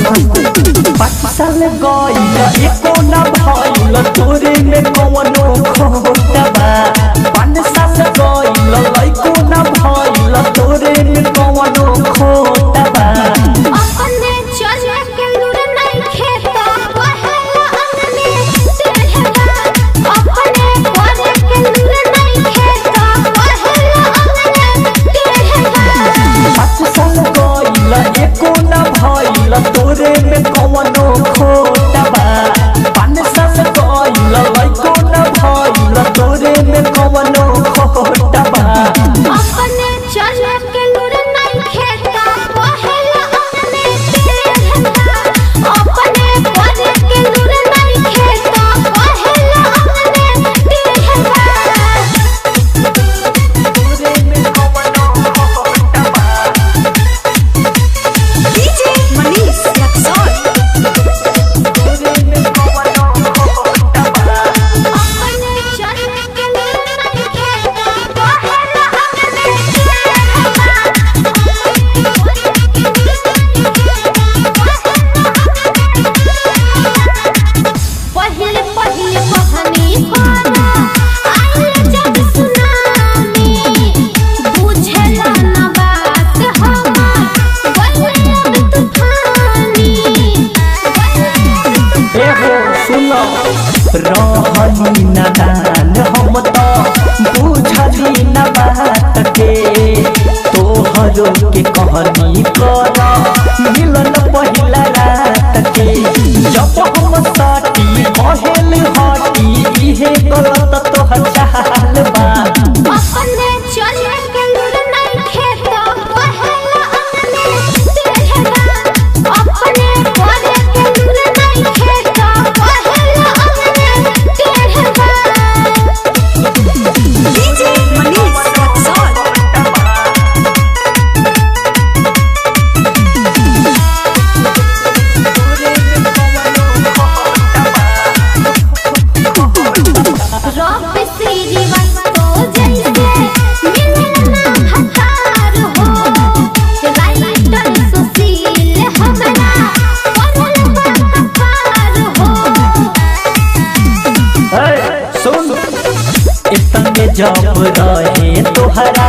पाकिस्तान गइल एको ना भइल तोरे में कवनो खोटबा 5 साल गइल एको ना भइल तोरे में कवनो खोटबा अपने चले के लूर नहीं खेता पहला अंगने तेहरा अपने करे के लूर नहीं खेता पहला अंगने तेहरा 5 साल गइल एको ना भइल तोरे में कवनो खोटबा 5 साल गइल एको ना भइल तोरे में कवनो खोटबा अपने चले के लूर नहीं खेता पहला अंगने तेहरा अपने करे के लूर नहीं खेता पहला अंगने तेहरा तोरे में कवनो खोटबा DJ Manish Luxor. तोरे में कवनो खोटबा अपने चले के लूर नहीं खेता पहला अंगने पहले पहले कहानी पाना आइल जब सुनामी बुझला ना बात हमार बल्ले तूफानी एहो सुनो रहनी नादान हम तो बुझली न बात के तोहरो के कहनी कर मिलन पहिला रात के जब हम साटी कहेल हटी इहे गलत तोहर चाल बा अपने चले के लूर नहीं खेता पहला अंगने तेहरा अपने करे के लूर नहीं खेता पहला अंगने तेहरा DJ Manish Luxor. रब श्रीवास्तव जैसे मिलना हकार हो राइटर सुशील हमरा पढ़ल कपार हो सुन इतने जब रहे तोहरा